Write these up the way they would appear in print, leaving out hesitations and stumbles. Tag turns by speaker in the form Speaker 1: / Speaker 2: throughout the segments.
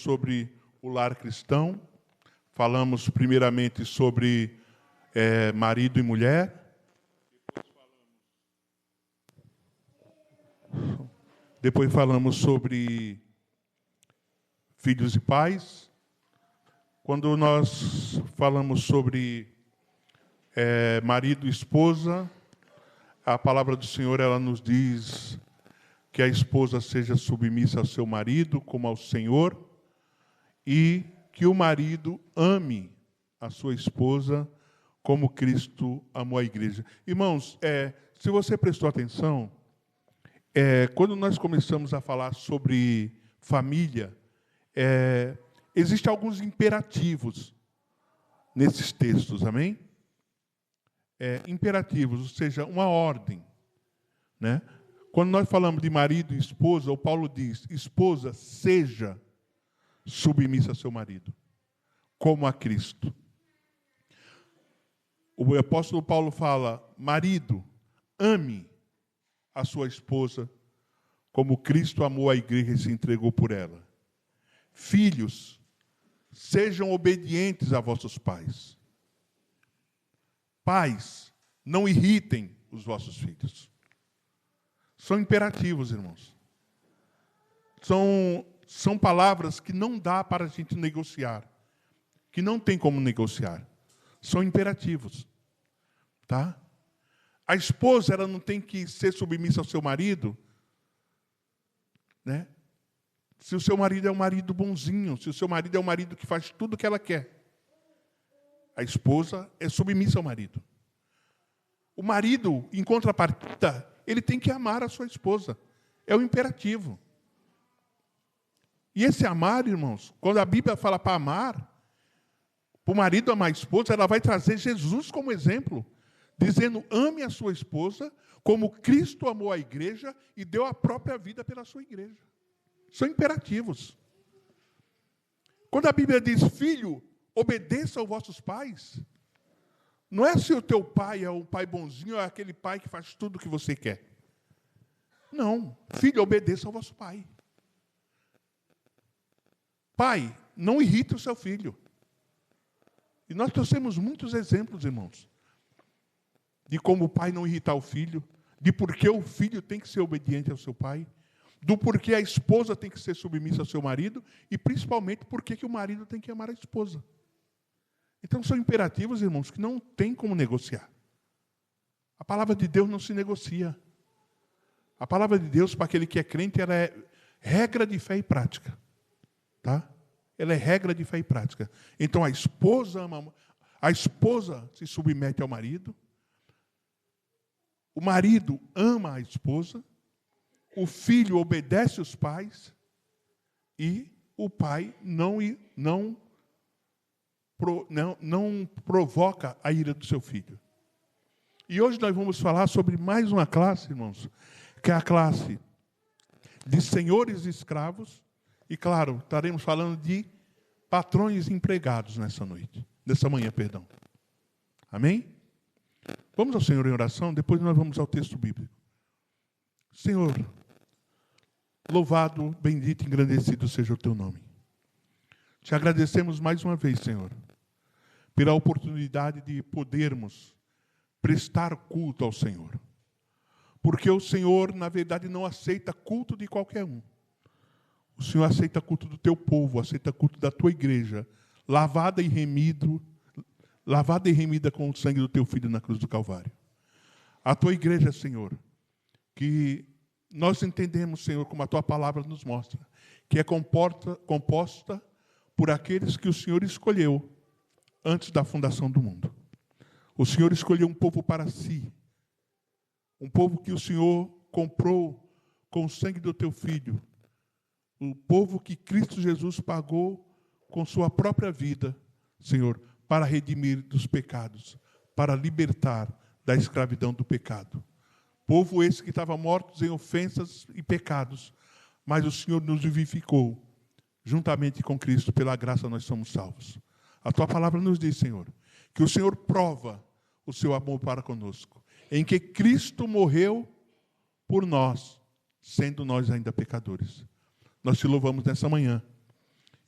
Speaker 1: sobre o lar cristão. Falamos primeiramente sobre marido e mulher. Depois falamos sobre filhos e pais. Quando nós falamos sobre marido e esposa, a palavra do Senhor, ela nos diz que a esposa seja submissa ao seu marido como ao Senhor e que o marido ame a sua esposa como Cristo amou a igreja. Irmãos, se você prestou atenção, quando nós começamos a falar sobre família, existem alguns imperativos nesses textos, amém? Imperativos, ou seja, uma ordem, né? Quando nós falamos de marido e esposa, o Paulo diz, esposa, seja submissa a seu marido, como a Cristo. O apóstolo Paulo fala, marido, ame a sua esposa, como Cristo amou a igreja e se entregou por ela. Filhos, sejam obedientes a vossos pais. Pais, não irritem os vossos filhos. São imperativos, irmãos. São palavras que não dá para a gente negociar, que não tem como negociar. São imperativos, tá? A esposa, ela não tem que ser submissa ao seu marido, né? Se o seu marido é um marido bonzinho, se o seu marido é um marido que faz tudo o que ela quer. A esposa é submissa ao marido. O marido, em contrapartida, ele tem que amar a sua esposa. É o imperativo. E esse amar, irmãos, quando a Bíblia fala para amar, para o marido amar a esposa, ela vai trazer Jesus como exemplo, dizendo, ame a sua esposa como Cristo amou a igreja e deu a própria vida pela sua igreja. São imperativos. Quando a Bíblia diz, filho, obedeça aos vossos pais, não é se o teu pai é um pai bonzinho ou é aquele pai que faz tudo o que você quer. Não, filho, obedeça ao vosso pai. Pai, não irrite o seu filho. E nós trouxemos muitos exemplos, irmãos, de como o pai não irritar o filho, de por que o filho tem que ser obediente ao seu pai, do porquê a esposa tem que ser submissa ao seu marido, e principalmente porquê que o marido tem que amar a esposa. Então são imperativos, irmãos, que não tem como negociar. A palavra de Deus não se negocia. A palavra de Deus, para aquele que é crente, ela é regra de fé e prática. Tá? Ela é regra de fé e prática. Então a esposa se submete ao marido, o marido ama a esposa, o filho obedece os pais e o pai não provoca a ira do seu filho. E hoje nós vamos falar sobre mais uma classe, irmãos, que é a classe de senhores e escravos. E, claro, estaremos falando de patrões e empregados nessa manhã. Amém? Vamos ao Senhor em oração, depois nós vamos ao texto bíblico. Senhor, louvado, bendito e engrandecido seja o teu nome. Te agradecemos mais uma vez, Senhor, pela oportunidade de podermos prestar culto ao Senhor. Porque o Senhor, na verdade, não aceita culto de qualquer um. O Senhor aceita culto do teu povo, aceita culto da tua igreja, lavada e remida com o sangue do teu Filho na cruz do Calvário. A tua igreja, Senhor, que nós entendemos, Senhor, como a tua palavra nos mostra, que é composta por aqueles que o Senhor escolheu antes da fundação do mundo. O Senhor escolheu um povo para si, um povo que o Senhor comprou com o sangue do teu Filho, o povo que Cristo Jesus pagou com sua própria vida, Senhor, para redimir dos pecados, para libertar da escravidão do pecado. Povo esse que estava mortos em ofensas e pecados, mas o Senhor nos vivificou. Juntamente com Cristo, pela graça nós somos salvos. A tua palavra nos diz, Senhor, que o Senhor prova o seu amor para conosco, em que Cristo morreu por nós, sendo nós ainda pecadores. Nós te louvamos nessa manhã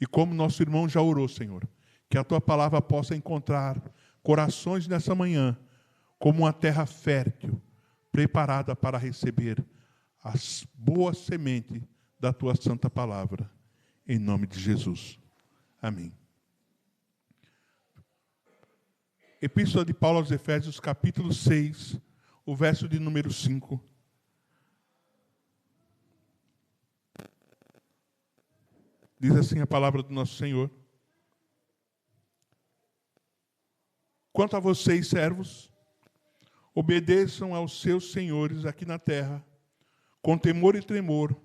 Speaker 1: E como nosso irmão já orou, Senhor, que a Tua palavra possa encontrar corações nessa manhã como uma terra fértil, preparada para receber as boas sementes da Tua santa palavra. Em nome de Jesus. Amém. Epístola de Paulo aos Efésios, capítulo 6, o verso de número 5. Diz assim a palavra do nosso Senhor: quanto a vocês, servos, obedeçam aos seus senhores aqui na terra, com temor e tremor,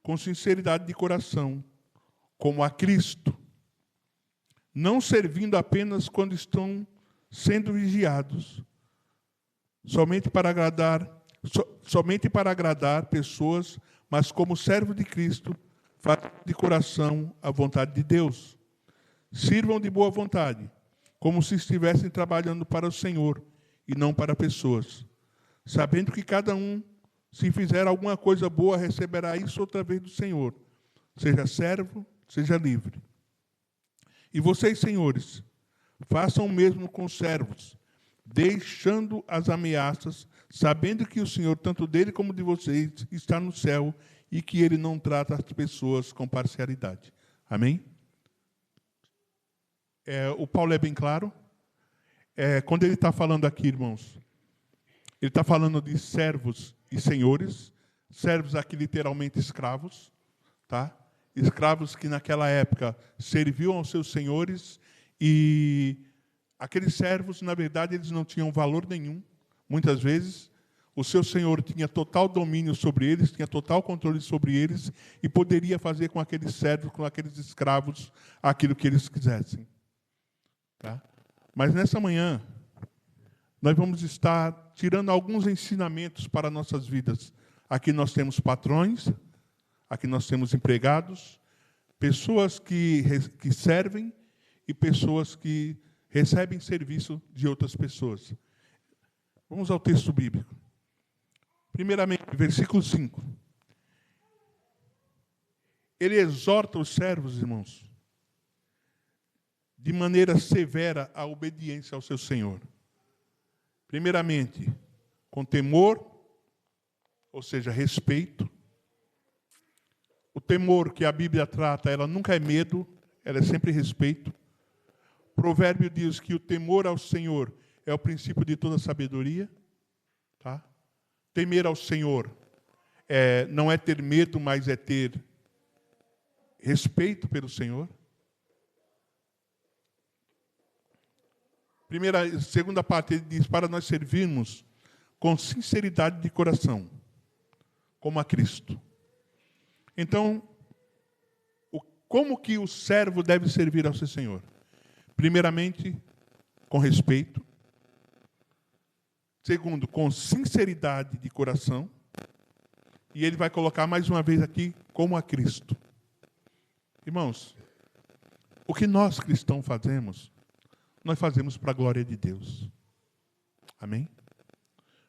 Speaker 1: com sinceridade de coração, como a Cristo, não servindo apenas quando estão sendo vigiados, somente para agradar pessoas, mas como servo de Cristo, fazendo de coração a vontade de Deus. Sirvam de boa vontade, como se estivessem trabalhando para o Senhor e não para pessoas, sabendo que cada um, se fizer alguma coisa boa, receberá isso outra vez do Senhor, seja servo, seja livre. E vocês, senhores, façam o mesmo com os servos, deixando as ameaças, sabendo que o Senhor, tanto dele como de vocês, está no céu e que ele não trata as pessoas com parcialidade. Amém? O Paulo é bem claro. Quando ele está falando aqui, irmãos, ele está falando de servos e senhores. Servos aqui literalmente escravos, tá? Escravos que naquela época serviam aos seus senhores, e aqueles servos, na verdade, eles não tinham valor nenhum. Muitas vezes, o seu senhor tinha total domínio sobre eles, tinha total controle sobre eles, e poderia fazer com aqueles servos, com aqueles escravos, aquilo que eles quisessem. Tá? Mas nessa manhã, nós vamos estar tirando alguns ensinamentos para nossas vidas. Aqui nós temos patrões, aqui nós temos empregados, pessoas que servem e pessoas que recebem serviço de outras pessoas. Vamos ao texto bíblico. Primeiramente, versículo 5. Ele exorta os servos, irmãos, de maneira severa à obediência ao seu Senhor. Primeiramente, com temor, ou seja, respeito. O temor que a Bíblia trata, ela nunca é medo, ela é sempre respeito. O provérbio diz que o temor ao Senhor é o princípio de toda sabedoria. Tá? Temer ao Senhor não é ter medo, mas é ter respeito pelo Senhor. Segunda parte, ele diz, para nós servirmos com sinceridade de coração, como a Cristo. Então, como que o servo deve servir ao seu Senhor? Primeiramente, com respeito. Segundo, com sinceridade de coração. E ele vai colocar mais uma vez aqui, como a Cristo. Irmãos, o que nós cristãos fazemos, nós fazemos para a glória de Deus. Amém?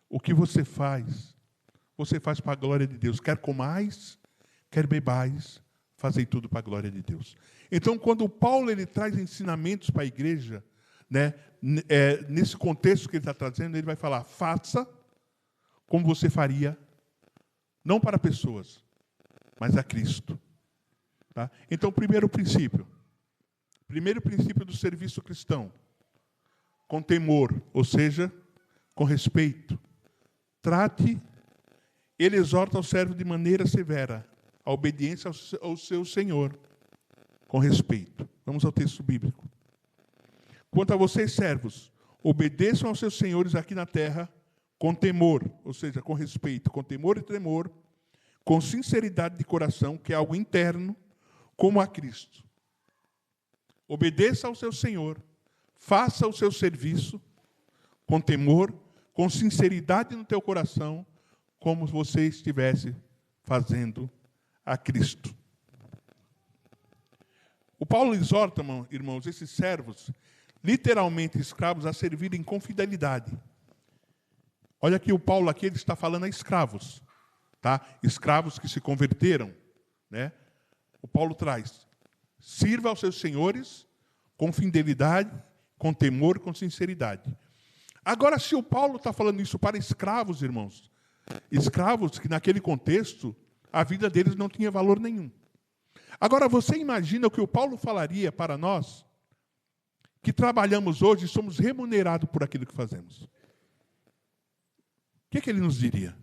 Speaker 1: O que você faz para a glória de Deus. Quer comais, quer bebais, fazei tudo para a glória de Deus. Então, quando o Paulo ele traz ensinamentos para a igreja, né, nesse contexto que ele está trazendo, ele vai falar, faça como você faria, não para pessoas, mas a Cristo. Tá? Então, primeiro princípio do serviço cristão, com temor, ou seja, com respeito. Trate, ele exorta o servo de maneira severa, a obediência ao seu Senhor, com respeito. Vamos ao texto bíblico. Quanto a vocês, servos, obedeçam aos seus senhores aqui na terra, com temor, ou seja, com respeito, com temor e tremor, com sinceridade de coração, que é algo interno, como a Cristo. Obedeça ao seu Senhor, faça o seu serviço com temor, com sinceridade no teu coração, como se você estivesse fazendo a Cristo. O Paulo exorta, irmãos, esses servos, literalmente escravos, a servirem com fidelidade. Olha que o Paulo aqui ele está falando a escravos, tá? Escravos que se converteram, né? O Paulo traz, Sirva aos seus senhores com fidelidade, com temor, com sinceridade. Agora, se o Paulo está falando isso para escravos, irmãos, escravos que naquele contexto a vida deles não tinha valor nenhum. Agora, você imagina o que o Paulo falaria para nós, que trabalhamos hoje e somos remunerados por aquilo que fazemos. O que ele nos diria?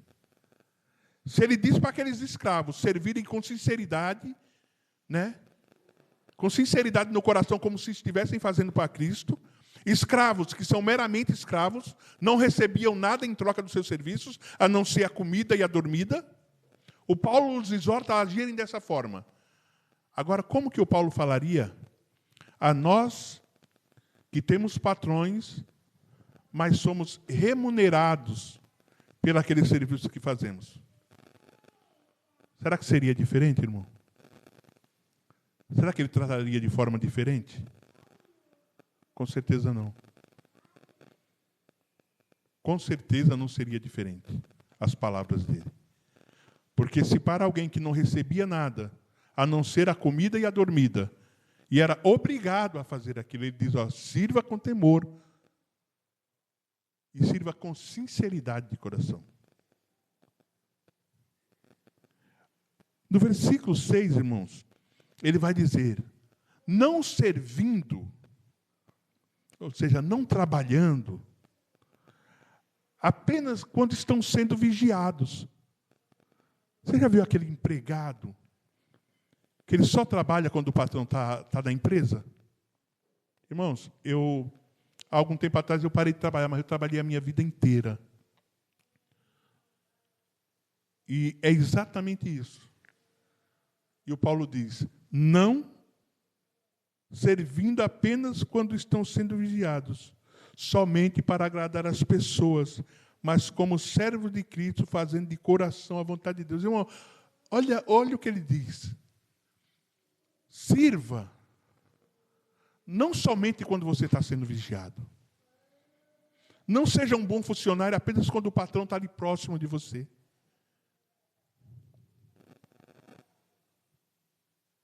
Speaker 1: Se ele diz para aqueles escravos servirem com sinceridade, né? Com sinceridade no coração, como se estivessem fazendo para Cristo, escravos que são meramente escravos, não recebiam nada em troca dos seus serviços, a não ser a comida e a dormida, o Paulo os exorta a agirem dessa forma. Agora, como que o Paulo falaria a nós que temos patrões, mas somos remunerados pelo aquele serviço que fazemos? Será que seria diferente, irmão? Será que ele trataria de forma diferente? Com certeza não. Com certeza não seria diferente as palavras dele. Porque se para alguém que não recebia nada, a não ser a comida e a dormida, e era obrigado a fazer aquilo, ele diz, ó, sirva com temor e sirva com sinceridade de coração. No versículo 6, irmãos, ele vai dizer, não servindo, ou seja, não trabalhando, apenas quando estão sendo vigiados. Você já viu aquele empregado que ele só trabalha quando o patrão está na empresa? Irmãos, há algum tempo atrás eu parei de trabalhar, mas eu trabalhei a minha vida inteira. E é exatamente isso. E o Paulo diz, não servindo apenas quando estão sendo vigiados, somente para agradar as pessoas, mas como servos de Cristo, fazendo de coração a vontade de Deus. Irmão, olha o que ele diz. Sirva, não somente quando você está sendo vigiado. Não seja um bom funcionário apenas quando o patrão está ali próximo de você.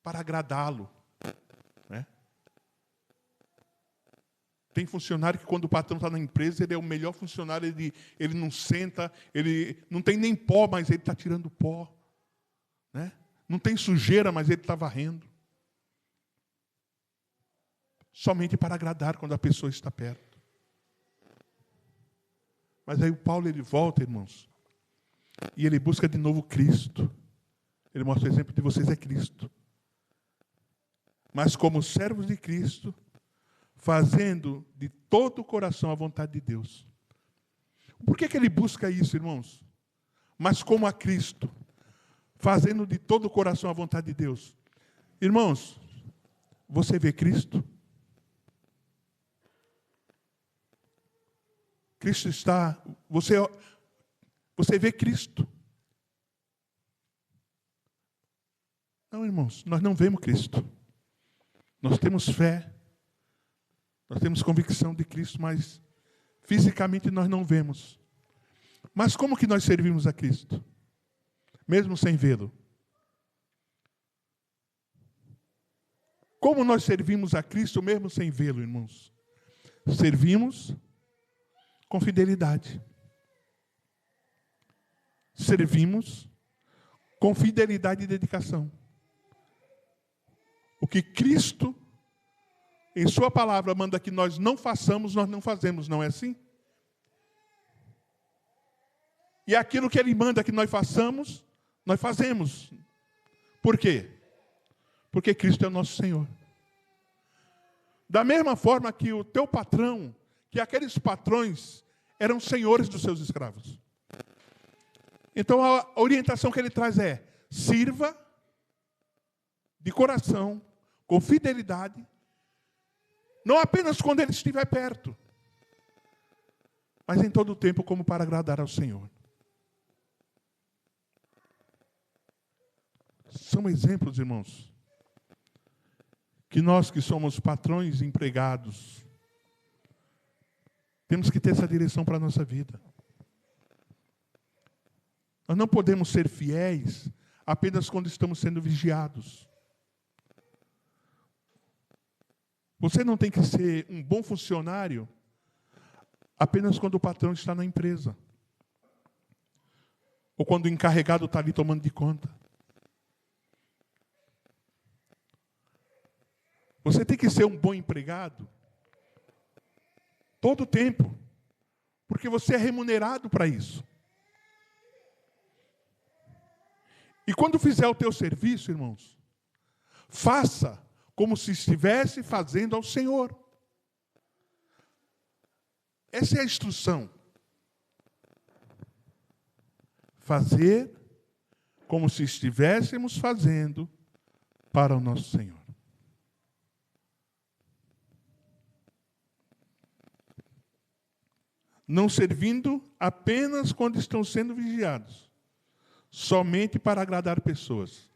Speaker 1: Para agradá-lo. Né? Tem funcionário que quando o patrão está na empresa, ele é o melhor funcionário, ele não senta, ele não tem nem pó, mas ele está tirando pó. Né? Não tem sujeira, mas ele está varrendo. Somente para agradar quando a pessoa está perto. Mas aí o Paulo ele volta, irmãos, e ele busca de novo Cristo. Ele mostra o exemplo de vocês é Cristo. Mas como servos de Cristo, fazendo de todo o coração a vontade de Deus. Por que ele busca isso, irmãos? Mas como a Cristo, fazendo de todo o coração a vontade de Deus. Irmãos, você vê Cristo? Cristo está... Você vê Cristo? Não, irmãos, nós não vemos Cristo. Nós temos fé, nós temos convicção de Cristo, mas fisicamente nós não vemos. Mas como que nós servimos a Cristo? Mesmo sem vê-lo. Como nós servimos a Cristo mesmo sem vê-lo, irmãos? Servimos com fidelidade. Servimos com fidelidade e dedicação. O que Cristo, em sua palavra, manda que nós não façamos, nós não fazemos, não é assim? E aquilo que Ele manda que nós façamos, nós fazemos. Por quê? Porque Cristo é o nosso Senhor. Da mesma forma que o teu patrão, que aqueles patrões eram senhores dos seus escravos. Então a orientação que ele traz é, sirva de coração, com fidelidade, não apenas quando ele estiver perto, mas em todo o tempo como para agradar ao Senhor. São exemplos, irmãos, que nós que somos patrões e empregados, temos que ter essa direção para a nossa vida. Nós não podemos ser fiéis apenas quando estamos sendo vigiados. Você não tem que ser um bom funcionário apenas quando o patrão está na empresa. Ou quando o encarregado está ali tomando de conta. Você tem que ser um bom empregado todo o tempo. Porque você é remunerado para isso. E quando fizer o teu serviço, irmãos, faça como se estivesse fazendo ao Senhor. Essa é a instrução. Fazer como se estivéssemos fazendo para o nosso Senhor. Não servindo apenas quando estão sendo vigiados, somente para agradar pessoas.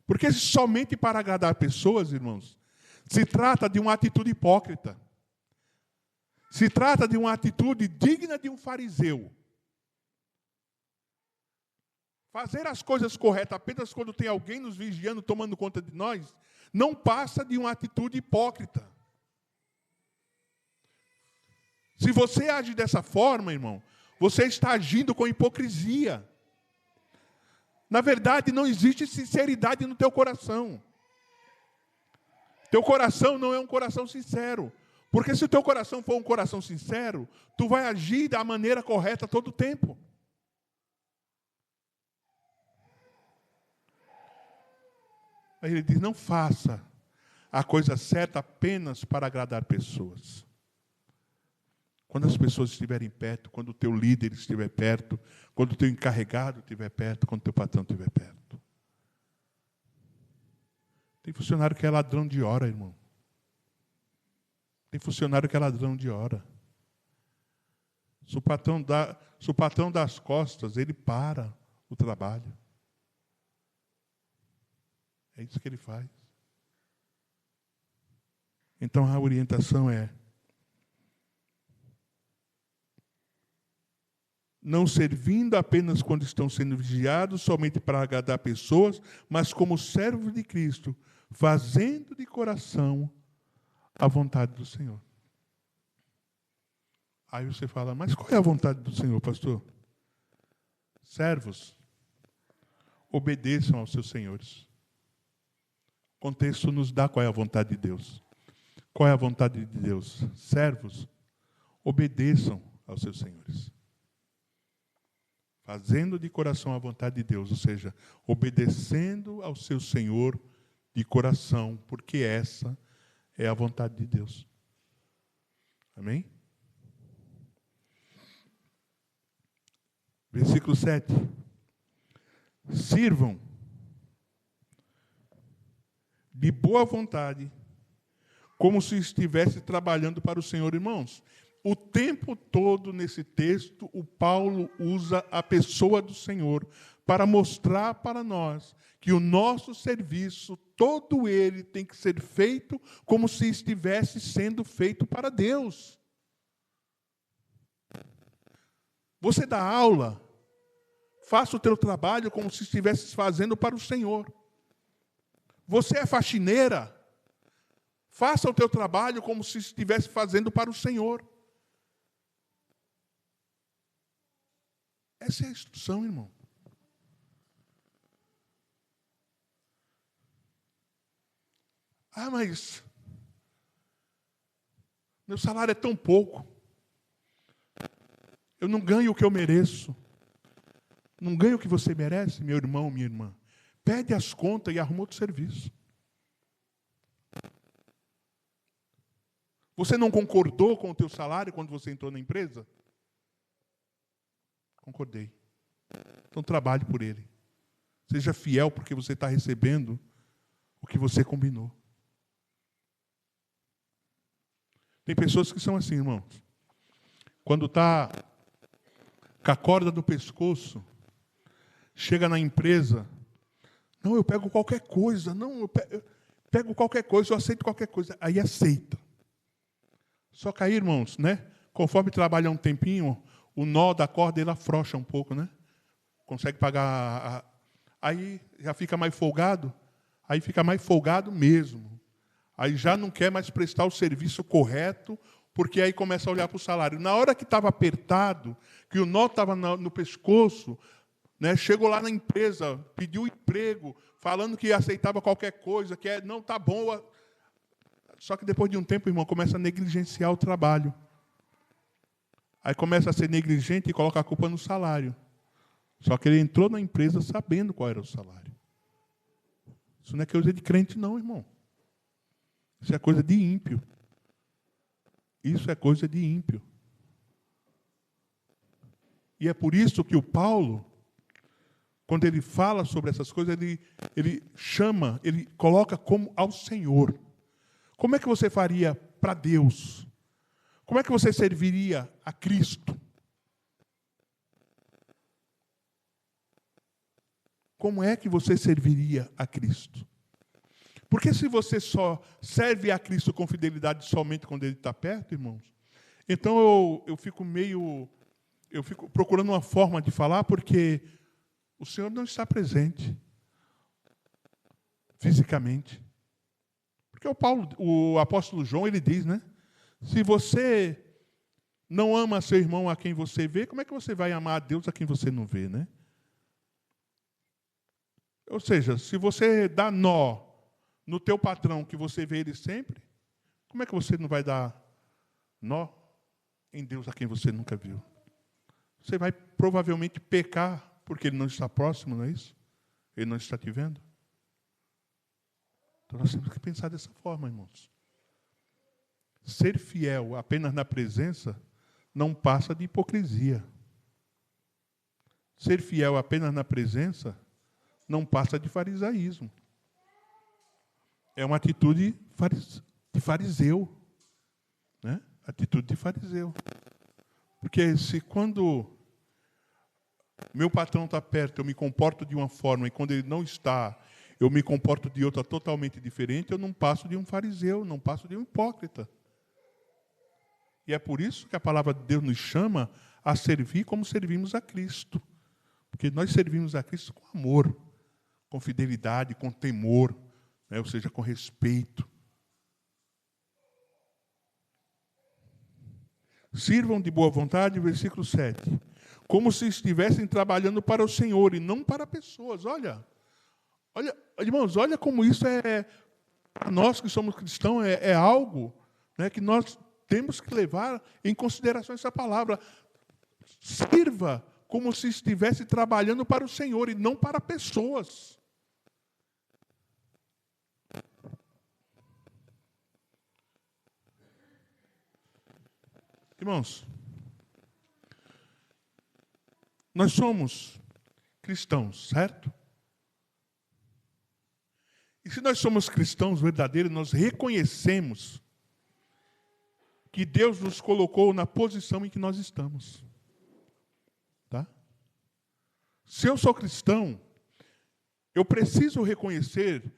Speaker 1: Porque somente para agradar pessoas, irmãos, se trata de uma atitude hipócrita. Se trata de uma atitude digna de um fariseu. Fazer as coisas corretas apenas quando tem alguém nos vigiando, tomando conta de nós, não passa de uma atitude hipócrita. Se você age dessa forma, irmão, você está agindo com hipocrisia. Na verdade, não existe sinceridade no teu coração. Teu coração não é um coração sincero. Porque se o teu coração for um coração sincero, tu vai agir da maneira correta todo o tempo. Aí ele diz, não faça a coisa certa apenas para agradar pessoas. Quando as pessoas estiverem perto, quando o teu líder estiver perto, quando o teu encarregado estiver perto, quando o teu patrão estiver perto. Tem funcionário que é ladrão de hora, irmão. Tem funcionário que é ladrão de hora. Se o patrão dá as costas, ele para o trabalho. É isso que ele faz. Então a orientação é: não servindo apenas quando estão sendo vigiados, somente para agradar pessoas, mas como servos de Cristo, fazendo de coração a vontade do Senhor. Aí você fala, mas qual é a vontade do Senhor, pastor? Servos, obedeçam aos seus senhores. O contexto nos dá qual é a vontade de Deus. Qual é a vontade de Deus? Servos, obedeçam aos seus senhores. Fazendo de coração a vontade de Deus, ou seja, obedecendo ao seu Senhor de coração, porque essa é a vontade de Deus. Amém? Versículo 7. Sirvam de boa vontade, como se estivesse trabalhando para o Senhor, irmãos. O tempo todo nesse texto, o Paulo usa a pessoa do Senhor para mostrar para nós que o nosso serviço, todo ele tem que ser feito como se estivesse sendo feito para Deus. Você dá aula, faça o teu trabalho como se estivesse fazendo para o Senhor. Você é faxineira, faça o teu trabalho como se estivesse fazendo para o Senhor. Essa é a instrução, irmão. Ah, mas meu salário é tão pouco. Eu não ganho o que eu mereço. Não ganho o que você merece, meu irmão, minha irmã. Pede as contas e arruma outro serviço. Você não concordou com o teu salário quando você entrou na empresa? Concordei. Então trabalhe por ele. Seja fiel porque você está recebendo o que você combinou. Tem pessoas que são assim, irmãos. Quando está com a corda no pescoço, chega na empresa, não, eu pego qualquer coisa, não, eu pego qualquer coisa, eu aceito qualquer coisa. Aí aceita. Só que aí, irmãos, né? Conforme trabalha um tempinho, o nó da corda ele afrouxa um pouco, né? Consegue pagar. Aí já fica mais folgado. Aí fica mais folgado mesmo. Aí já não quer mais prestar o serviço correto, porque aí começa a olhar para o salário. Na hora que estava apertado, que o nó estava no pescoço, né, chegou lá na empresa, pediu emprego, falando que aceitava qualquer coisa, que não está bom. Só que depois de um tempo, irmão, começa a negligenciar o trabalho. Aí começa a ser negligente e coloca a culpa no salário. Só que ele entrou na empresa sabendo qual era o salário. Isso não é coisa de crente, não, irmão. Isso é coisa de ímpio. Isso é coisa de ímpio. E é por isso que o Paulo, quando ele fala sobre essas coisas, ele chama, ele coloca como ao Senhor. Como é que você faria para Deus? Como é que você serviria a Cristo? Como é que você serviria a Cristo? Porque se você só serve a Cristo com fidelidade somente quando Ele está perto, irmãos, então eu fico procurando uma forma de falar, porque o Senhor não está presente fisicamente. Porque o apóstolo João, ele diz, né? Se você não ama seu irmão a quem você vê, como é que você vai amar a Deus a quem você não vê, né? Ou seja, se você dá nó no teu patrão, que você vê ele sempre, como é que você não vai dar nó em Deus a quem você nunca viu? Você vai provavelmente pecar porque ele não está próximo, não é isso? Ele não está te vendo? Então nós temos que pensar dessa forma, irmãos. Ser fiel apenas na presença não passa de hipocrisia. Ser fiel apenas na presença não passa de farisaísmo. É uma atitude de fariseu. Né? Atitude de fariseu. Porque se quando meu patrão está perto, eu me comporto de uma forma, e quando ele não está, eu me comporto de outra totalmente diferente, eu não passo de um fariseu, não passo de um hipócrita. E é por isso que a palavra de Deus nos chama a servir como servimos a Cristo. Porque nós servimos a Cristo com amor, com fidelidade, com temor, né? Ou seja, com respeito. Sirvam de boa vontade, versículo 7. Como se estivessem trabalhando para o Senhor e não para pessoas. Olha, irmãos, olha como isso para nós que somos cristãos, é algo, né, que nós temos que levar em consideração essa palavra. Sirva como se estivesse trabalhando para o Senhor e não para pessoas. Irmãos, nós somos cristãos, certo? E se nós somos cristãos verdadeiros, nós reconhecemos que Deus nos colocou na posição em que nós estamos. Tá? Se eu sou cristão, eu preciso reconhecer,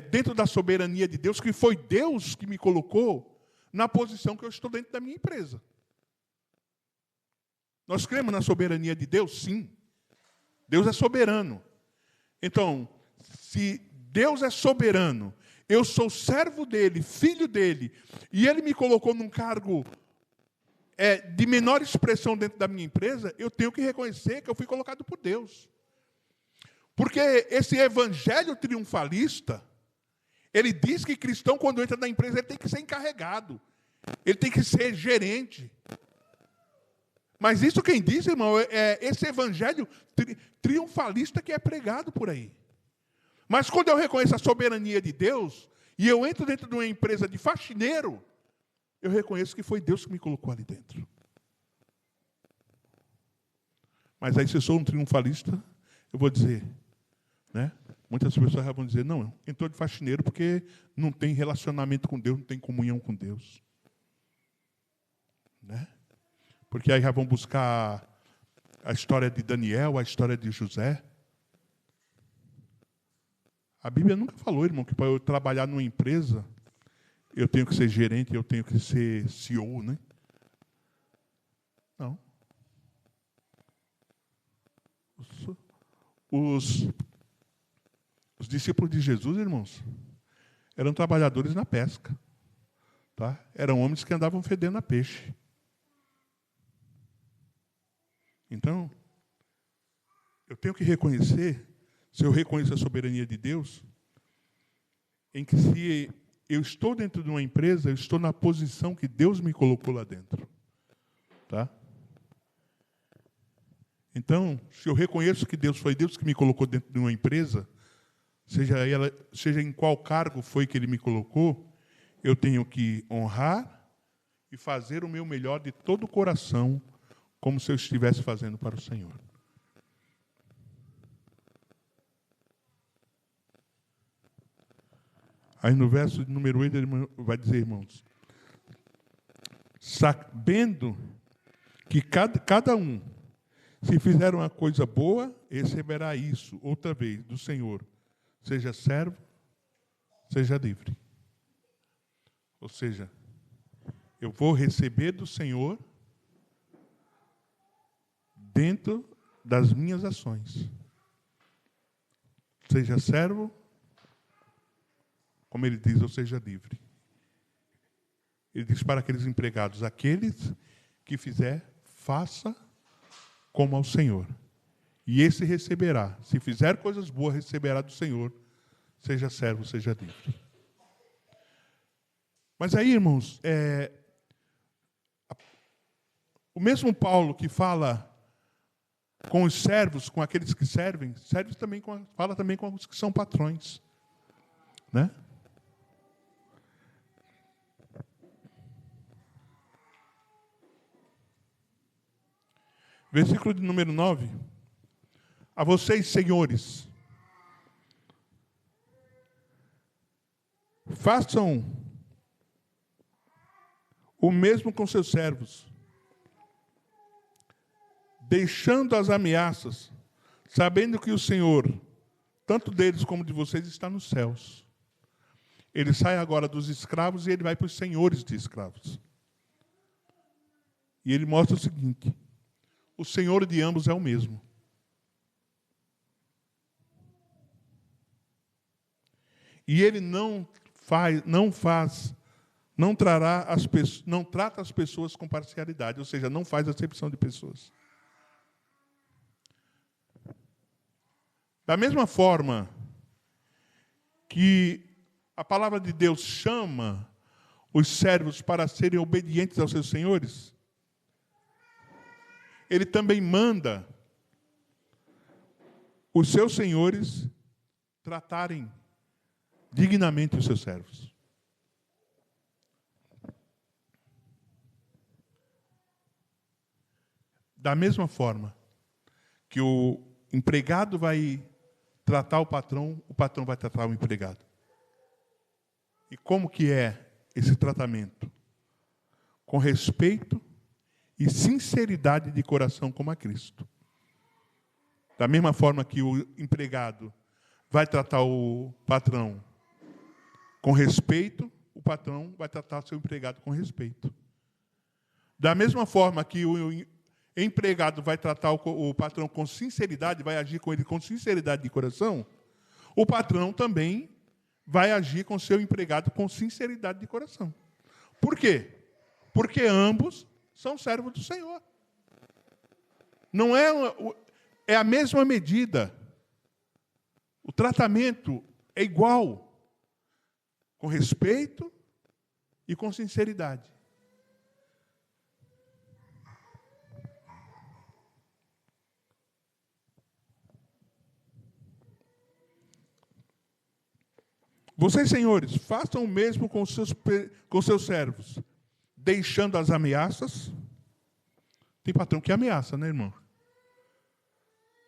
Speaker 1: dentro da soberania de Deus, que foi Deus que me colocou na posição que eu estou dentro da minha empresa. Nós cremos na soberania de Deus? Sim. Deus é soberano. Então, se Deus é soberano, eu sou servo dele, filho dele, e ele me colocou num cargo de menor expressão dentro da minha empresa, eu tenho que reconhecer que eu fui colocado por Deus. Porque esse evangelho triunfalista, ele diz que cristão, quando entra na empresa, ele tem que ser encarregado, ele tem que ser gerente. Mas isso quem diz, irmão, é esse evangelho triunfalista que é pregado por aí. Mas quando eu reconheço a soberania de Deus, e eu entro dentro de uma empresa de faxineiro, eu reconheço que foi Deus que me colocou ali dentro. Mas aí, se eu sou um triunfalista, eu vou dizer, né? Muitas pessoas vão dizer, não, entrou de faxineiro porque não tem relacionamento com Deus, não tem comunhão com Deus. Né? Porque aí já vão buscar a história de Daniel, a história de José. A Bíblia nunca falou, irmão, que para eu trabalhar numa empresa, eu tenho que ser gerente, eu tenho que ser CEO, né? Não. Os discípulos de Jesus, irmãos, eram trabalhadores na pesca. Tá? Eram homens que andavam fedendo a peixe. Então, eu tenho que reconhecer, se eu reconheço a soberania de Deus, em que se eu estou dentro de uma empresa, eu estou na posição que Deus me colocou lá dentro. Tá? Então, se eu reconheço que Deus foi Deus que me colocou dentro de uma empresa, seja em qual cargo foi que Ele me colocou, eu tenho que honrar e fazer o meu melhor de todo o coração, como se eu estivesse fazendo para o Senhor. Aí no verso número 8 ele vai dizer, irmãos, sabendo que cada um, se fizer uma coisa boa, receberá isso, outra vez, do Senhor. Seja servo, seja livre. Ou seja, eu vou receber do Senhor dentro das minhas ações. Seja servo, como ele diz, ou seja livre. Ele diz para aqueles empregados, aqueles que fizer, faça como ao Senhor. E esse receberá. Se fizer coisas boas, receberá do Senhor. Seja servo, seja livre. Mas aí, irmãos, o mesmo Paulo que fala com os servos, com aqueles que servem, fala também com os que são patrões. Né? Versículo de número 9. A vocês, senhores, façam o mesmo com seus servos, deixando as ameaças, sabendo que o Senhor, tanto deles como de vocês, está nos céus. Ele sai agora dos escravos e ele vai para os senhores de escravos. E ele mostra o seguinte: o Senhor de ambos é o mesmo. E ele não trata as pessoas com parcialidade, ou seja, não faz acepção de pessoas. Da mesma forma que a palavra de Deus chama os servos para serem obedientes aos seus senhores, ele também manda os seus senhores tratarem dignamente os seus servos. Da mesma forma que o empregado vai tratar o patrão vai tratar o empregado. E como que é esse tratamento? Com respeito e sinceridade de coração como a Cristo. Da mesma forma que o empregado vai tratar o patrão com respeito, o patrão vai tratar o seu empregado com respeito. Da mesma forma que o empregado vai tratar o patrão com sinceridade, vai agir com ele com sinceridade de coração, o patrão também vai agir com seu empregado com sinceridade de coração. Por quê? Porque ambos são servos do Senhor. Não é a mesma medida. O tratamento é igual, com respeito e com sinceridade. Vocês, senhores, façam o mesmo com seus servos, deixando as ameaças. Tem patrão que ameaça, né, irmão?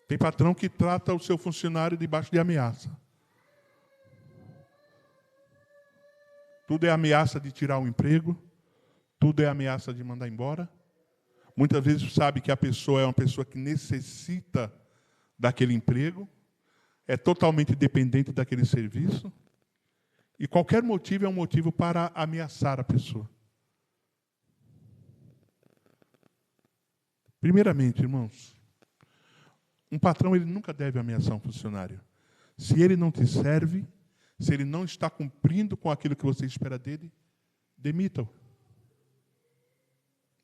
Speaker 1: Tem patrão que trata o seu funcionário debaixo de ameaça. Tudo é ameaça de tirar o emprego, tudo é ameaça de mandar embora. Muitas vezes sabe que a pessoa é uma pessoa que necessita daquele emprego, é totalmente dependente daquele serviço. E qualquer motivo é um motivo para ameaçar a pessoa. Primeiramente, irmãos, um patrão ele nunca deve ameaçar um funcionário. Se ele não te serve, Se ele não está cumprindo com aquilo que você espera dele, demita-o.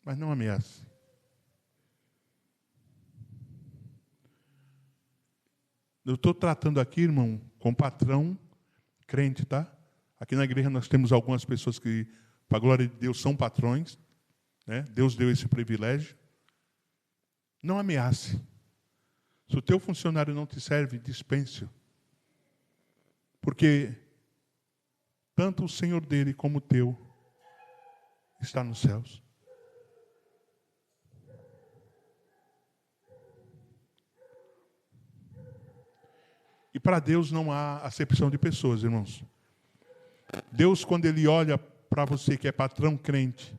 Speaker 1: Mas não ameace. Eu estou tratando aqui, irmão, com patrão crente, tá? Aqui na igreja nós temos algumas pessoas que, para a glória de Deus, são patrões, né? Deus deu esse privilégio. Não ameace. Se o teu funcionário não te serve, dispense-o. Porque tanto o Senhor dele como o teu está nos céus. E para Deus não há acepção de pessoas, irmãos. Deus, quando Ele olha para você que é patrão crente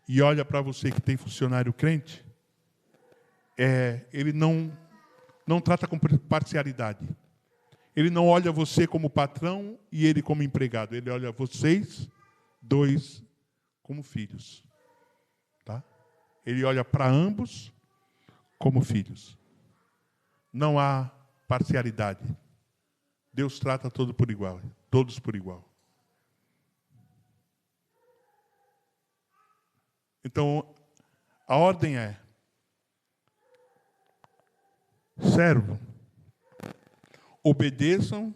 Speaker 1: e olha para você que tem funcionário crente, Ele não trata com parcialidade. Ele não olha você como patrão e ele como empregado. Ele olha vocês dois como filhos. Tá? Ele olha para ambos como filhos. Não há parcialidade. Deus trata todos por igual. Então, a ordem é: servo, obedeçam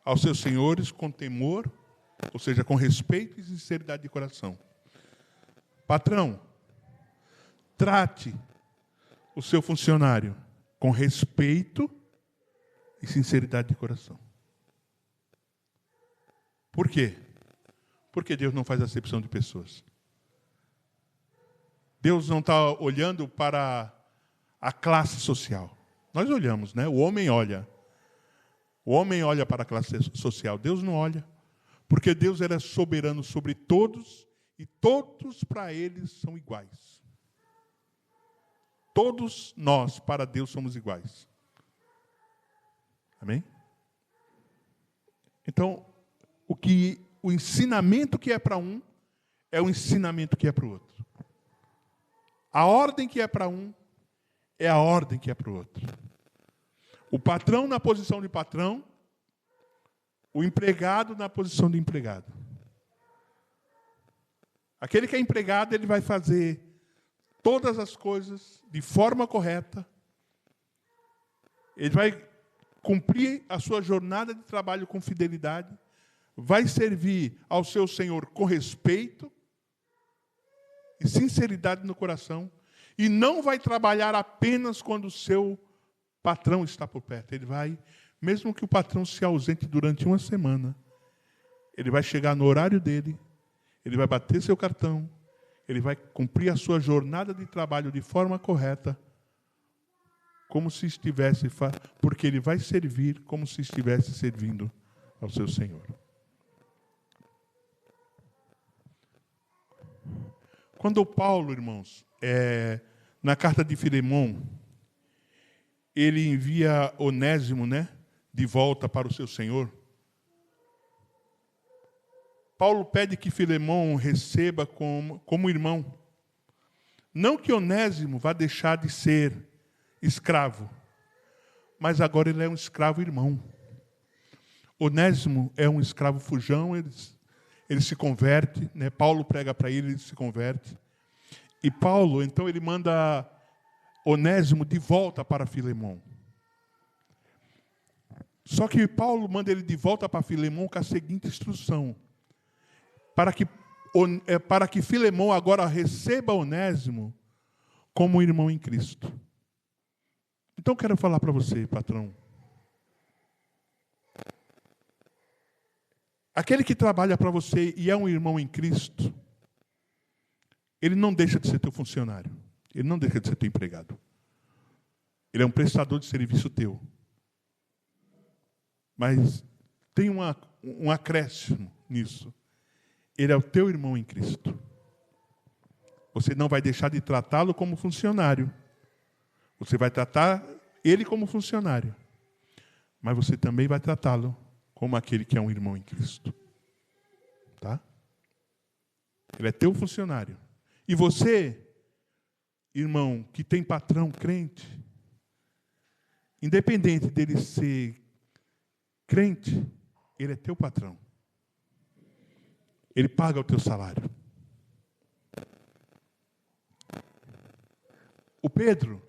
Speaker 1: aos seus senhores com temor, ou seja, com respeito e sinceridade de coração. Patrão, trate o seu funcionário com respeito e sinceridade de coração. Por quê? Porque Deus não faz acepção de pessoas. Deus não está olhando para a classe social. Nós olhamos, né? O homem olha. O homem olha para a classe social. Deus não olha. Porque Deus era soberano sobre todos e todos para Ele são iguais. Todos nós, para Deus, somos iguais. Amém? Então, o ensinamento que é para um é o ensinamento que é para o outro. A ordem que é para um é a ordem que é para o outro. O patrão na posição de patrão, o empregado na posição de empregado. Aquele que é empregado, ele vai fazer todas as coisas de forma correta. Ele vai cumprir a sua jornada de trabalho com fidelidade. Vai servir ao seu Senhor com respeito e sinceridade no coração. E não vai trabalhar apenas quando o seu patrão está por perto. Ele vai, mesmo que o patrão se ausente durante uma semana, ele vai chegar no horário dele, ele vai bater seu cartão, ele vai cumprir a sua jornada de trabalho de forma correta, como se estivesse, porque ele vai servir como se estivesse servindo ao seu Senhor. Quando Paulo, irmãos, na carta de Filemão, ele envia Onésimo, né, de volta para o seu Senhor. Paulo pede que Filemão receba como irmão. Não que Onésimo vá deixar de ser escravo, mas agora ele é um escravo irmão. Onésimo é um escravo fujão, ele se converte, né? Paulo prega para ele se converte. E Paulo, então, ele manda Onésimo de volta para Filemão. Só que Paulo manda ele de volta para Filemão com a seguinte instrução: para que Filemão agora receba Onésimo como irmão em Cristo. Então, quero falar para você, patrão. Aquele que trabalha para você e é um irmão em Cristo, ele não deixa de ser teu funcionário. Ele não deixa de ser teu empregado. Ele é um prestador de serviço teu. Mas tem um acréscimo nisso. Ele é o teu irmão em Cristo. Você não vai deixar de tratá-lo como funcionário. Você vai tratar ele como funcionário. Mas você também vai tratá-lo como aquele que é um irmão em Cristo. Tá? Ele é teu funcionário. E você, irmão, que tem patrão crente, independente dele ser crente, Ele é teu patrão. Ele paga o teu salário. O Pedro,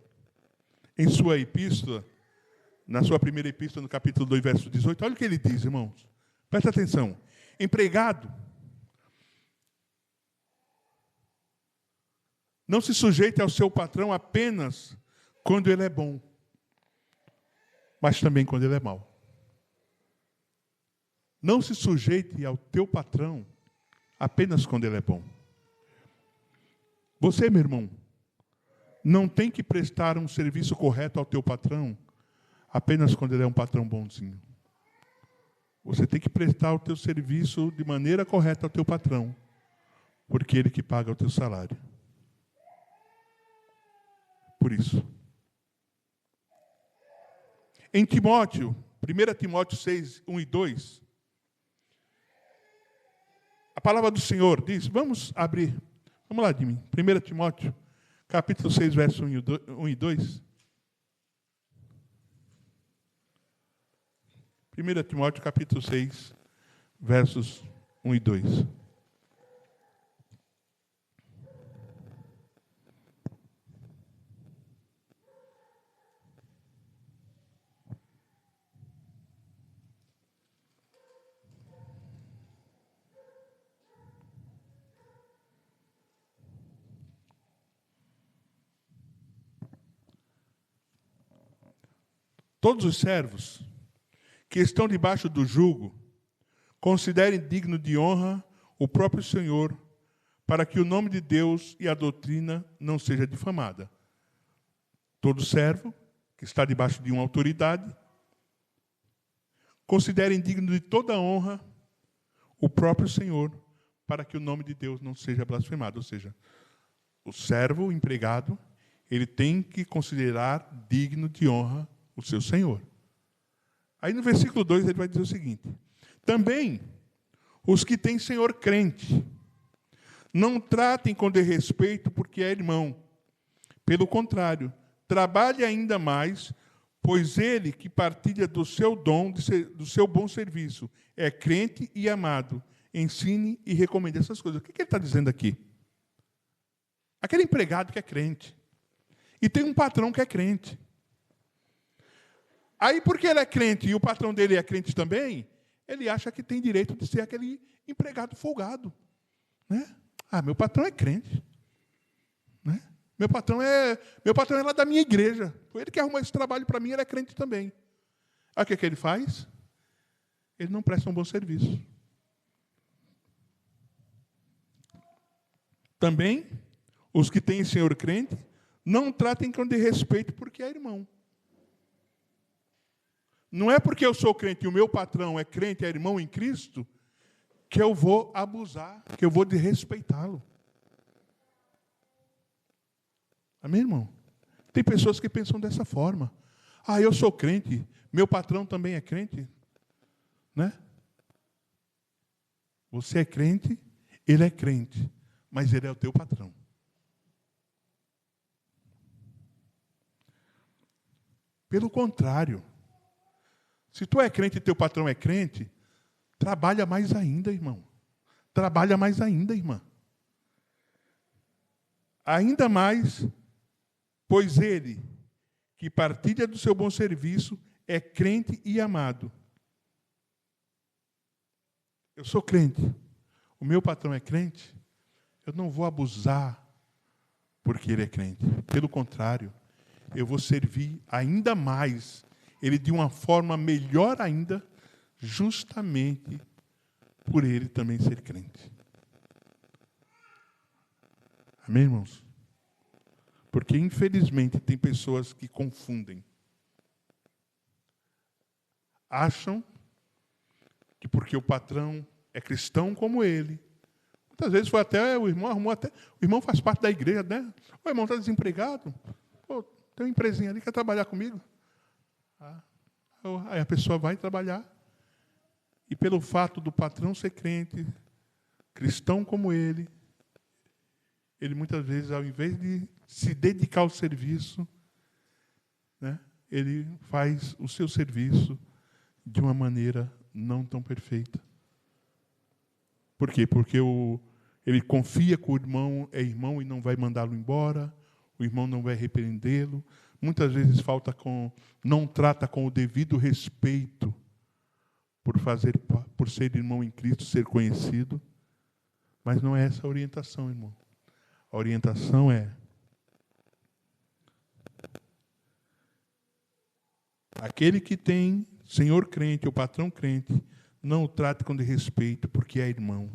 Speaker 1: em sua epístola, na sua primeira epístola, no capítulo 2, verso 18, olha o que ele diz, irmãos. Presta atenção. Empregado, não se sujeite ao seu patrão apenas quando ele é bom, mas também quando ele é mau. Não se sujeite ao teu patrão apenas quando ele é bom. Você, meu irmão, não tem que prestar um serviço correto ao teu patrão apenas quando ele é um patrão bonzinho. Você tem que prestar o teu serviço de maneira correta ao teu patrão, porque ele que paga o teu salário. Por isso. Em Timóteo, 1 Timóteo 6, 1 e 2, a palavra do Senhor diz, vamos abrir, vamos lá de mim, 1 Timóteo, capítulo 6, verso 1 e 2. 1 Timóteo, capítulo 6, versos 1 e 2. Todos os servos que estão debaixo do jugo, considerem digno de honra o próprio Senhor, para que o nome de Deus e a doutrina não seja difamada. Todo servo que está debaixo de uma autoridade, considerem digno de toda honra o próprio Senhor, para que o nome de Deus não seja blasfemado. Ou seja, o servo, o empregado, ele tem que considerar digno de honra o seu Senhor. Aí no versículo 2 ele vai dizer o seguinte: também os que têm senhor crente, não tratem com desrespeito porque é irmão. Pelo contrário, trabalhe ainda mais, pois ele que partilha do seu dom, do seu bom serviço, é crente e amado. Ensine e recomende essas coisas. O que ele está dizendo aqui? Aquele empregado que é crente. E tem um patrão que é crente. Aí, porque ele é crente e o patrão dele é crente também, ele acha que tem direito de ser aquele empregado folgado. Né? Ah, meu patrão é crente. Né? Meu patrão é lá da minha igreja. Foi ele que arrumou esse trabalho para mim, ele é crente também. Aí o que ele faz? Ele não presta um bom serviço. Também, os que têm senhor crente, não tratem com desrespeito porque é irmão. Não é porque eu sou crente e o meu patrão é crente, é irmão em Cristo, que eu vou abusar, que eu vou desrespeitá-lo. Amém, irmão? Tem pessoas que pensam dessa forma. Ah, eu sou crente, meu patrão também é crente. Né? Você é crente, ele é crente, mas ele é o teu patrão. Pelo contrário, se tu é crente e teu patrão é crente, trabalha mais ainda, irmão. Trabalha mais ainda, irmã. Ainda mais, pois ele, que partilha do seu bom serviço, é crente e amado. Eu sou crente, o meu patrão é crente, eu não vou abusar porque ele é crente. Pelo contrário, eu vou servir ainda mais ele de uma forma melhor ainda, justamente por ele também ser crente. Amém, irmãos? Porque, infelizmente, tem pessoas que confundem. Acham que porque o patrão é cristão como ele, muitas vezes foi até o irmão, o irmão faz parte da igreja, né? O irmão está desempregado, pô, tem uma empresinha ali que quer trabalhar comigo. Aí a pessoa vai trabalhar e pelo fato do patrão ser crente, cristão como ele muitas vezes, ao invés de se dedicar ao serviço, né, ele faz o seu serviço de uma maneira não tão perfeita. Por quê? Porque ele confia que o irmão é irmão e não vai mandá-lo embora, o irmão não vai repreendê-lo. Muitas vezes não trata com o devido respeito por ser irmão em Cristo, ser conhecido. Mas não é essa a orientação, irmão. A orientação é: aquele que tem senhor crente ou patrão crente, não o trate com desrespeito, porque é irmão.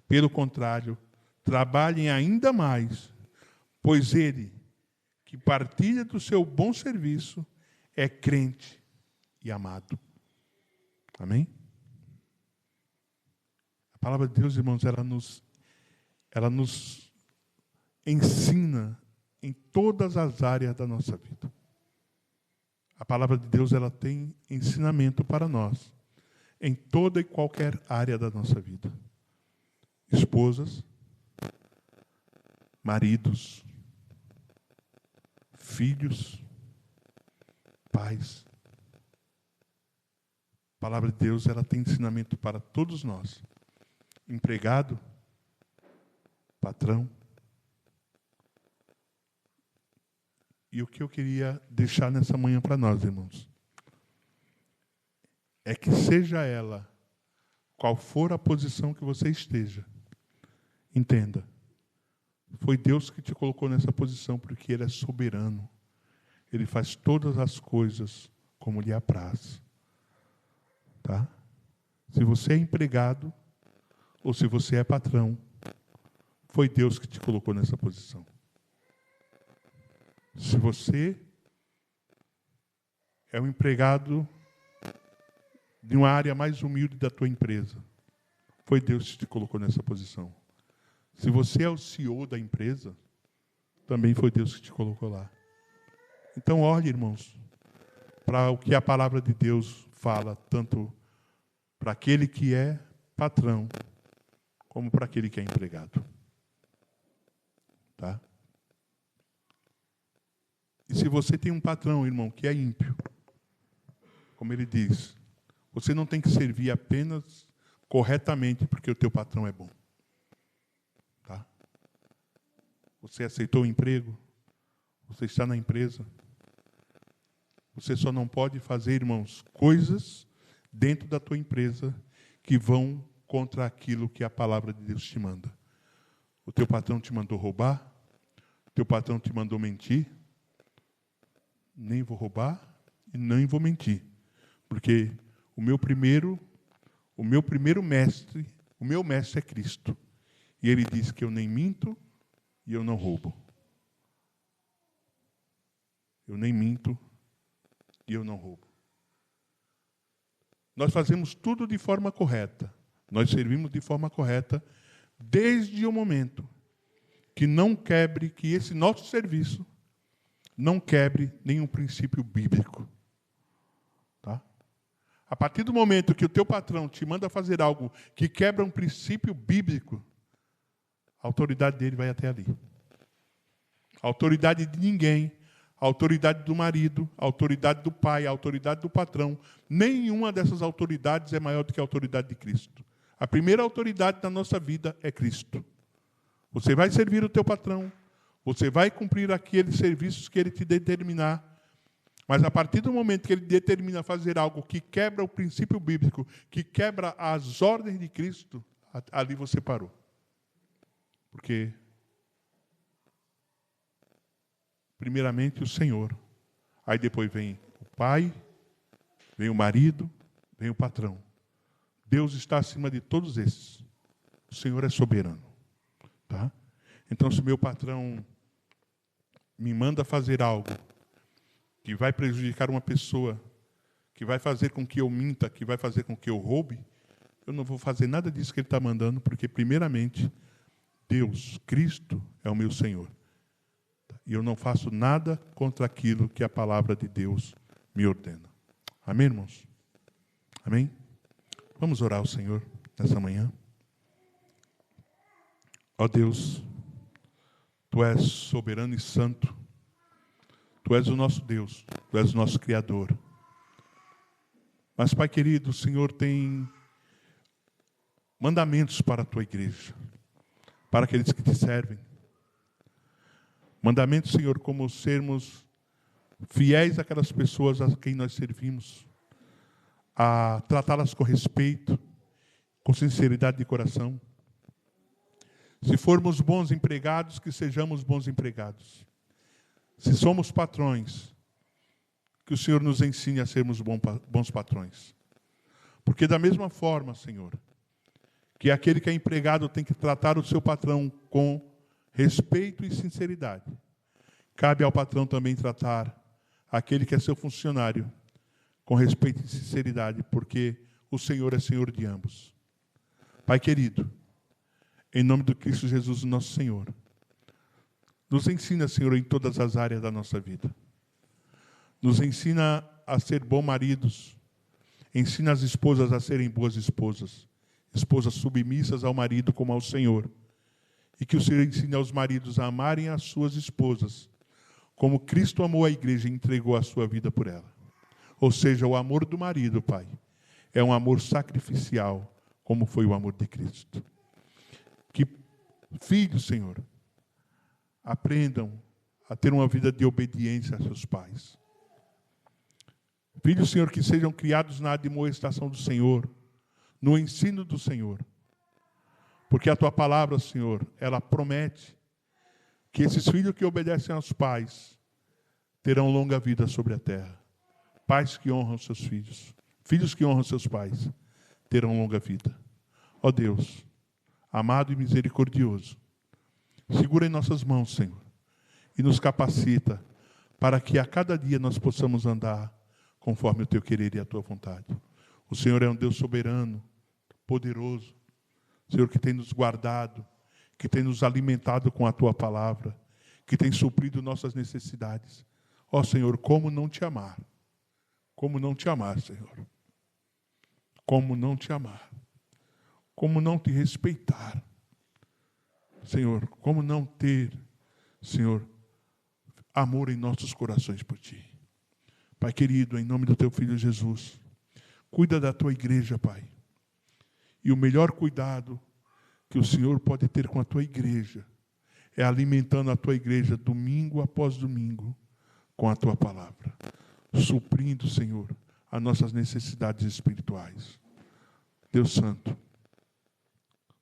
Speaker 1: Pelo contrário, trabalhem ainda mais, pois ele, que partilha do seu bom serviço, é crente e amado. Amém? A palavra de Deus, irmãos, ela nos ensina em todas as áreas da nossa vida. A palavra de Deus, ela tem ensinamento para nós em toda e qualquer área da nossa vida. Esposas, maridos, filhos, pais. A palavra de Deus, ela tem ensinamento para todos nós. Empregado, patrão. E o que eu queria deixar nessa manhã para nós, irmãos, é que seja ela qual for a posição que você esteja, entenda, foi Deus que te colocou nessa posição, porque Ele é soberano. Ele faz todas as coisas como lhe apraz. Tá? Se você é empregado, ou se você é patrão, foi Deus que te colocou nessa posição. Se você é um empregado de uma área mais humilde da tua empresa, foi Deus que te colocou nessa posição. Se você é o CEO da empresa, também foi Deus que te colocou lá. Então, olhe, irmãos, para o que a palavra de Deus fala, tanto para aquele que é patrão, como para aquele que é empregado. Tá? E se você tem um patrão, irmão, que é ímpio, como ele diz, você não tem que servir apenas corretamente porque o teu patrão é bom. Tá? Você aceitou o emprego, você está na empresa, você só não pode fazer, irmãos, coisas dentro da tua empresa que vão contra aquilo que a palavra de Deus te manda. O teu patrão te mandou roubar, o teu patrão te mandou mentir, nem vou roubar e nem vou mentir, porque o meu mestre é Cristo. E ele diz que eu nem minto e eu não roubo. Eu nem minto e eu não roubo. Nós fazemos tudo de forma correta. Nós servimos de forma correta desde o momento que esse nosso serviço não quebre nenhum princípio bíblico. Tá? A partir do momento que o teu patrão te manda fazer algo que quebra um princípio bíblico, a autoridade dele vai até ali. A autoridade de ninguém, a autoridade do marido, a autoridade do pai, a autoridade do patrão, nenhuma dessas autoridades é maior do que a autoridade de Cristo. A primeira autoridade da nossa vida é Cristo. Você vai servir o teu patrão, você vai cumprir aqueles serviços que ele te determinar, mas a partir do momento que ele determina fazer algo que quebra o princípio bíblico, que quebra as ordens de Cristo, ali você parou. Porque, primeiramente, o Senhor. Aí depois vem o pai, vem o marido, vem o patrão. Deus está acima de todos esses. O Senhor é soberano. Tá? Então, se meu patrão me manda fazer algo que vai prejudicar uma pessoa, que vai fazer com que eu minta, que vai fazer com que eu roube, eu não vou fazer nada disso que ele está mandando, porque, primeiramente, Deus, Cristo, é o meu Senhor. E eu não faço nada contra aquilo que a palavra de Deus me ordena. Amém, irmãos? Amém? Vamos orar ao Senhor nessa manhã. Ó Deus, Tu és soberano e santo. Tu és o nosso Deus, Tu és o nosso Criador. Mas, Pai querido, o Senhor tem mandamentos para a tua igreja, para aqueles que te servem. Mandamentos, Senhor, como sermos fiéis àquelas pessoas a quem nós servimos, a tratá-las com respeito, com sinceridade de coração. Se formos bons empregados, que sejamos bons empregados. Se somos patrões, que o Senhor nos ensine a sermos bons patrões. Porque da mesma forma, Senhor, que aquele que é empregado tem que tratar o seu patrão com respeito e sinceridade, cabe ao patrão também tratar aquele que é seu funcionário com respeito e sinceridade, porque o Senhor é Senhor de ambos. Pai querido, em nome do Cristo Jesus, nosso Senhor, nos ensina, Senhor, em todas as áreas da nossa vida. Nos ensina a ser bons maridos. Ensina as esposas a serem boas esposas. Esposas submissas ao marido como ao Senhor. E que o Senhor ensine aos maridos a amarem as suas esposas, como Cristo amou a igreja e entregou a sua vida por ela. Ou seja, o amor do marido, Pai, é um amor sacrificial, como foi o amor de Cristo. Que filhos, Senhor, aprendam a ter uma vida de obediência a seus pais. Filhos, Senhor, que sejam criados na admoestação do Senhor, no ensino do Senhor. Porque a Tua palavra, Senhor, ela promete que esses filhos que obedecem aos pais terão longa vida sobre a terra. Pais que honram seus filhos, filhos que honram seus pais, terão longa vida. Ó Deus, amado e misericordioso, segura em nossas mãos, Senhor, e nos capacita para que a cada dia nós possamos andar conforme o Teu querer e a Tua vontade. O Senhor é um Deus soberano, poderoso, Senhor, que tem nos guardado, que tem nos alimentado com a Tua palavra, que tem suprido nossas necessidades. Ó Senhor, como não te amar? Como não te amar, Senhor? Como não te amar? Como não te respeitar? Senhor, como não ter, Senhor, amor em nossos corações por Ti? Pai querido, em nome do Teu Filho Jesus, cuida da Tua igreja, Pai. E o melhor cuidado que o Senhor pode ter com a Tua igreja é alimentando a Tua igreja domingo após domingo com a Tua palavra, suprindo, Senhor, as nossas necessidades espirituais. Deus Santo,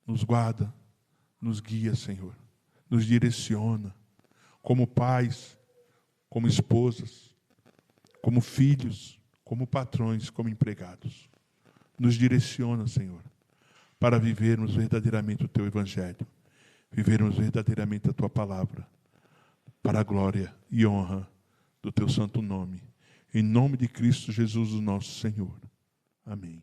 Speaker 1: nos guarda, nos guia, Senhor, nos direciona, como pais, como esposas, como filhos, como patrões, como empregados. Nos direciona, Senhor, para vivermos verdadeiramente o Teu Evangelho, vivermos verdadeiramente a Tua palavra, para a glória e honra do Teu santo nome. Em nome de Cristo Jesus, o nosso Senhor. Amém.